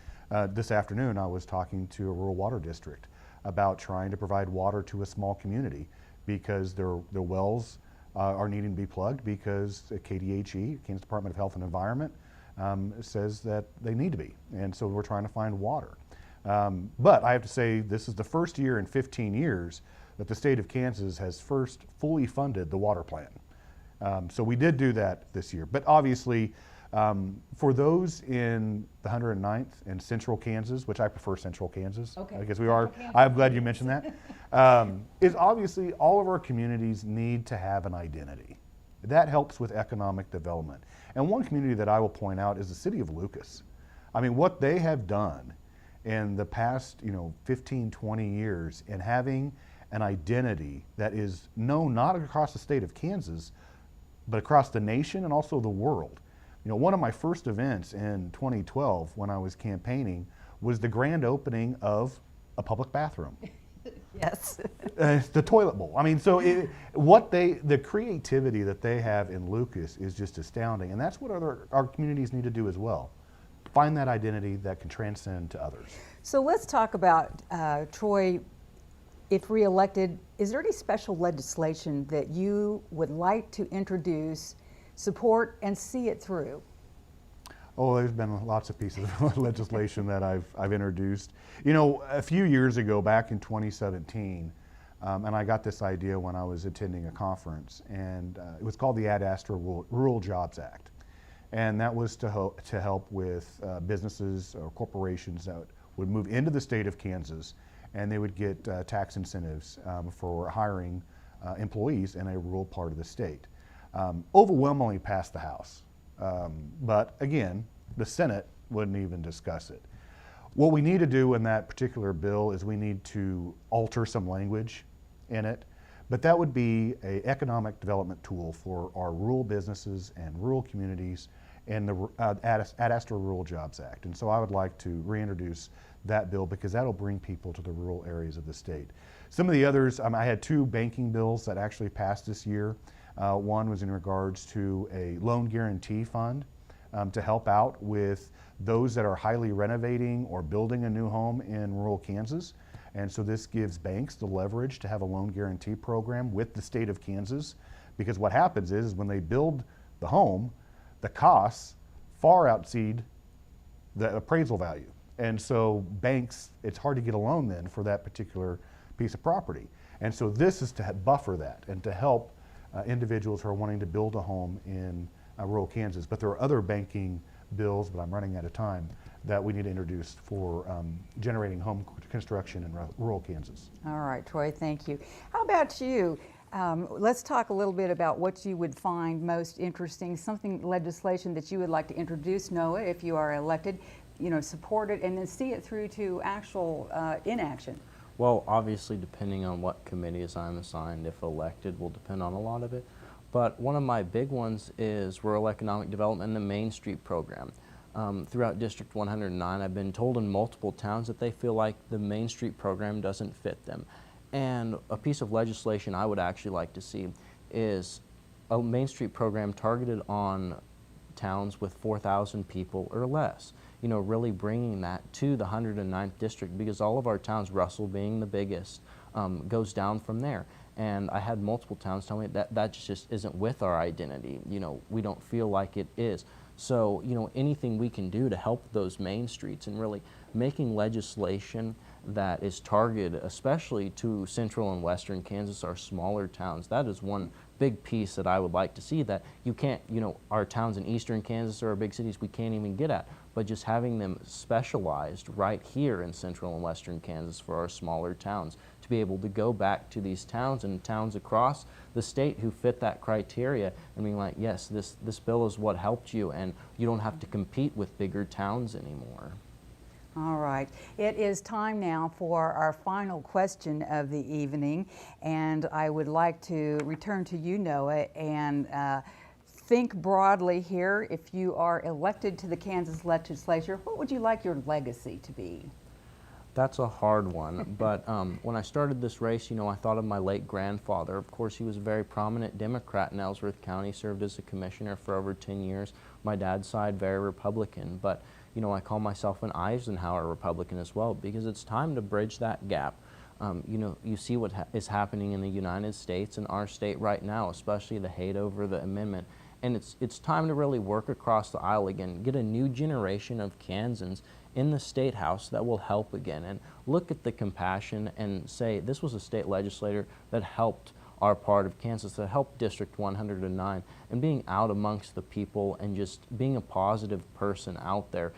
C: this afternoon I was talking to a rural water district about trying to provide water to a small community because their wells are needing to be plugged because KDHE, Kansas Department of Health and Environment, says that they need to be. And so we're trying to find water. But I have to say, this is the first year in 15 years that the state of Kansas has first fully funded the water plan. So we did do that this year. But obviously, for those in the 109th and Central Kansas, which I prefer Central Kansas, because we are, I'm glad you mentioned that, is obviously all of our communities need to have an identity. That helps with economic development. And one community that I will point out is the city of Lucas. What they have done in the past 15, 20 years in having an identity that is known not across the state of Kansas, but across the nation and also the world. One of my first events in 2012 when I was campaigning was the grand opening of a public bathroom.
B: Yes.
C: The toilet bowl. The creativity that they have in Lucas is just astounding, and that's what our communities need to do as well. Find that identity that can transcend to others.
B: So let's talk about, Troy, if reelected, is there any special legislation that you would like to introduce, support, and see it through?
C: Oh, there's been lots of pieces of legislation that I've introduced. A few years ago, back in 2017, and I got this idea when I was attending a conference, and it was called the Ad Astra Rural Jobs Act. And that was to help with businesses or corporations that would move into the state of Kansas, and they would get tax incentives for hiring employees in a rural part of the state. Overwhelmingly passed the House, but again, the Senate wouldn't even discuss it. What we need to do in that particular bill is we need to alter some language in it, but that would be an economic development tool for our rural businesses and rural communities and the Ad Astra Rural Jobs Act. And so I would like to reintroduce that bill because that'll bring people to the rural areas of the state. Some of the others, I had two banking bills that actually passed this year. One was in regards to a loan guarantee fund to help out with those that are highly renovating or building a new home in rural Kansas. And so this gives banks the leverage to have a loan guarantee program with the state of Kansas, because what happens is when they build the home, the costs far exceed the appraisal value. And so banks, it's hard to get a loan then for that particular piece of property. And so this is to buffer that and to help individuals who are wanting to build a home in rural Kansas. But there are other banking bills, but I'm running out of time, that we need to introduce for generating home construction in rural Kansas.
B: All right, Troy, thank you. How about you? Let's talk a little bit about what you would find most interesting, legislation that you would like to introduce, Noah, if you are elected, support it and then see it through to actual inaction.
D: Well, obviously, depending on what committees I'm assigned, if elected, will depend on a lot of it. But one of my big ones is rural economic development and the Main Street program. Throughout District 109, I've been told in multiple towns that they feel like the Main Street program doesn't fit them. And a piece of legislation I would actually like to see is a Main Street program targeted on towns with 4,000 people or less. Really bringing that to the 109th District, because all of our towns, Russell being the biggest, goes down from there. And I had multiple towns tell me that just isn't with our identity. We don't feel like it is. So, anything we can do to help those main streets and really making legislation that is targeted especially to central and western Kansas, our smaller towns. That is one big piece that I would like to see, that you can't, our towns in eastern Kansas or our big cities we can't even get at, but just having them specialized right here in central and western Kansas for our smaller towns, to be able to go back to these towns and towns across the state who fit that criteria and being like, yes, this bill is what helped you, and you don't have to compete with bigger towns anymore.
B: All right. It is time now for our final question of the evening, and I would like to return to you, Noah, and think broadly here. If you are elected to the Kansas Legislature, what would you like your legacy to be?
D: That's a hard one, but when I started this race, I thought of my late grandfather. Of course, he was a very prominent Democrat in Ellsworth County, served as a commissioner for over 10 years. My dad's side, very Republican, but I call myself an Eisenhower Republican as well, because it's time to bridge that gap. You see what is happening in the United States and our state right now, especially the hate over the amendment. And it's time to really work across the aisle again, get a new generation of Kansans in the State House that will help again, and look at the compassion and say, this was a state legislator that helped our part of Kansas, that helped District 109, and being out amongst the people and just being a positive person out there.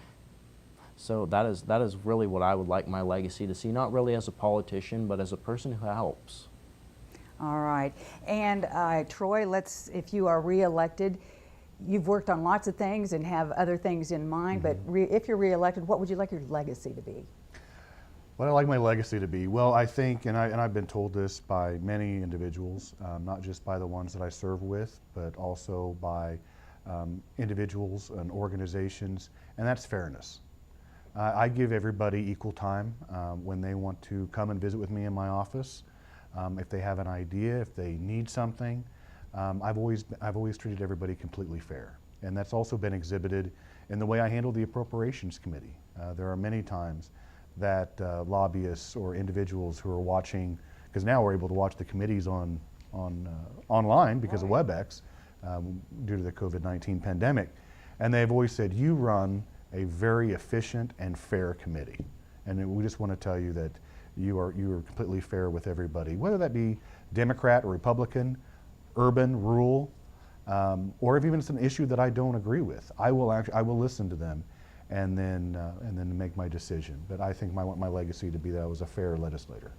D: So that is really what I would like my legacy to see, not really as a politician, but as a person who helps.
B: All right. And Troy, if you are reelected, you've worked on lots of things and have other things in mind, but if you're reelected, what would you like your legacy to be?
C: What I'd like my legacy to be? Well, I think, and I've been told this by many individuals, not just by the ones that I serve with, but also by individuals and organizations, and that's fairness. I give everybody equal time when they want to come and visit with me in my office. If they have an idea, if they need something, I've always treated everybody completely fair, and that's also been exhibited in the way I handle the Appropriations Committee. There are many times that lobbyists or individuals who are watching, because now we're able to watch the committees online because of WebEx due to the COVID-19 pandemic, and they've always said, you run a very efficient and fair committee, and we just want to tell you that you are completely fair with everybody, whether that be Democrat or Republican, urban, rural, or if even it's an issue that I don't agree with. I will listen to them and then make my decision. But I think I want my legacy to be that I was a fair legislator.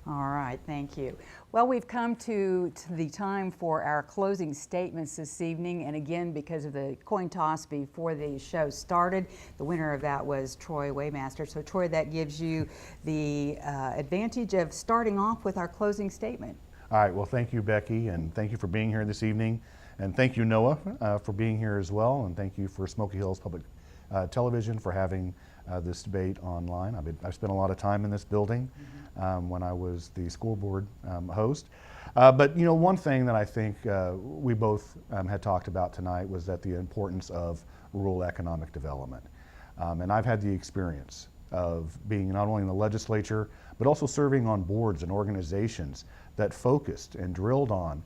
B: All right, thank you. Well, we've come to the time for our closing statements this evening, and again, because of the coin toss before the show started, the winner of that was Troy Waymaster. So Troy, that gives you the advantage of starting off with our closing statement.
C: All right, well, thank you, Becky, and thank you for being here this evening, and thank you, Noah, for being here as well, and thank you for Smoky Hills Public Television for having this debate online. I've spent a lot of time in this building when I was the school board host. But one thing that I think we both had talked about tonight was that the importance of rural economic development. And I've had the experience of being not only in the legislature, but also serving on boards and organizations that focused and drilled on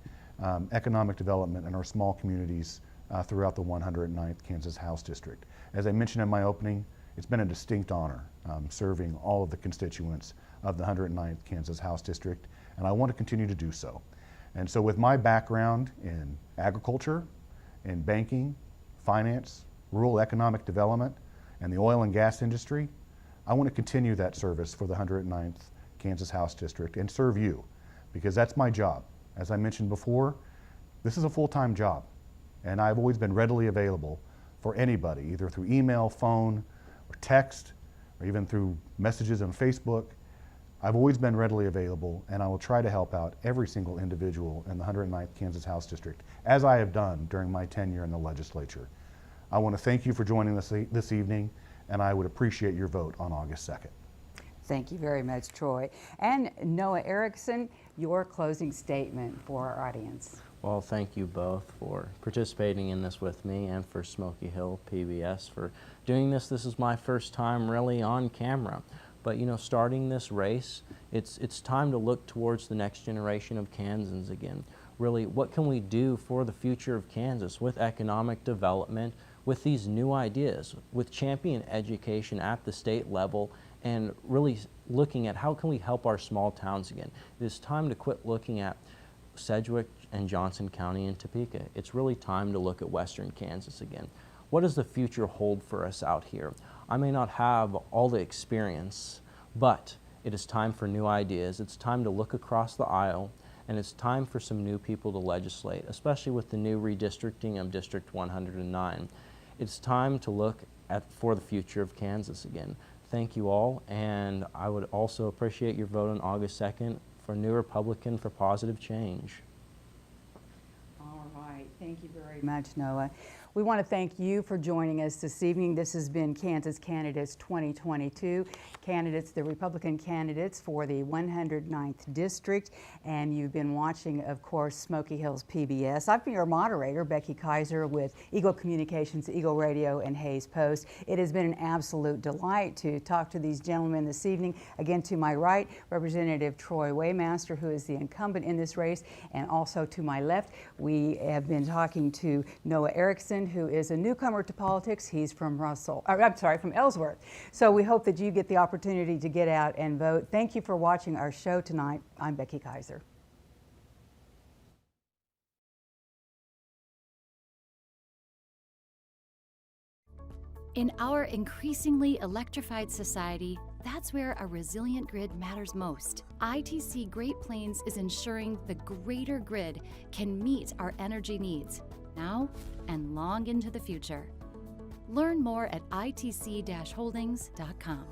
C: economic development in our small communities throughout the 109th Kansas House District. As I mentioned in my opening, it's been a distinct honor serving all of the constituents of the 109th Kansas House District, and I want to continue to do so. And so with my background in agriculture, in banking, finance, rural economic development, and the oil and gas industry, I want to continue that service for the 109th Kansas House District and serve you, because that's my job. As I mentioned before, this is a full-time job, and I've always been readily available for anybody, either through email, phone, or text, or even through messages on Facebook. I've always been readily available, and I will try to help out every single individual in the 109th Kansas House District, as I have done during my tenure in the legislature. I want to thank you for joining us this evening, and I would appreciate your vote on August 2nd.
B: Thank you very much, Troy. And Noah Erickson, your closing statement for our audience.
D: Well, thank you both for participating in this with me, and for Smoky Hill PBS for doing this. This is my first time really on camera. But starting this race, it's time to look towards the next generation of Kansans again. Really, what can we do for the future of Kansas with economic development, with these new ideas, with champion education at the state level, and really looking at how can we help our small towns again. It is time to quit looking at Sedgwick and Johnson County and Topeka. It's really time to look at Western Kansas again. What does the future hold for us out here? I may not have all the experience, but it is time for new ideas. It's time to look across the aisle, and it's time for some new people to legislate, especially with the new redistricting of District 109. It's time to look for the future of Kansas again. Thank you all, and I would also appreciate your vote on August 2nd for New Republican for Positive Change.
B: All right, thank you very much, Noah. We want to thank you for joining us this evening. This has been Kansas Candidates 2022. Candidates, the Republican candidates for the 109th District, and you've been watching, of course, Smoky Hills PBS. I've been your moderator, Becky Kaiser, with Eagle Communications, Eagle Radio, and Hayes Post. It has been an absolute delight to talk to these gentlemen this evening. Again, to my right, Representative Troy Waymaster, who is the incumbent in this race, and also to my left, we have been talking to Noah Erichsen, who is a newcomer to politics. He's from from Ellsworth. So we hope that you get the opportunity to get out and vote. Thank you for watching our show tonight. I'm Becky Kaiser.
A: In our increasingly electrified society, that's where a resilient grid matters most. ITC Great Plains is ensuring the greater grid can meet our energy needs now and long into the future. Learn more at itc-holdings.com.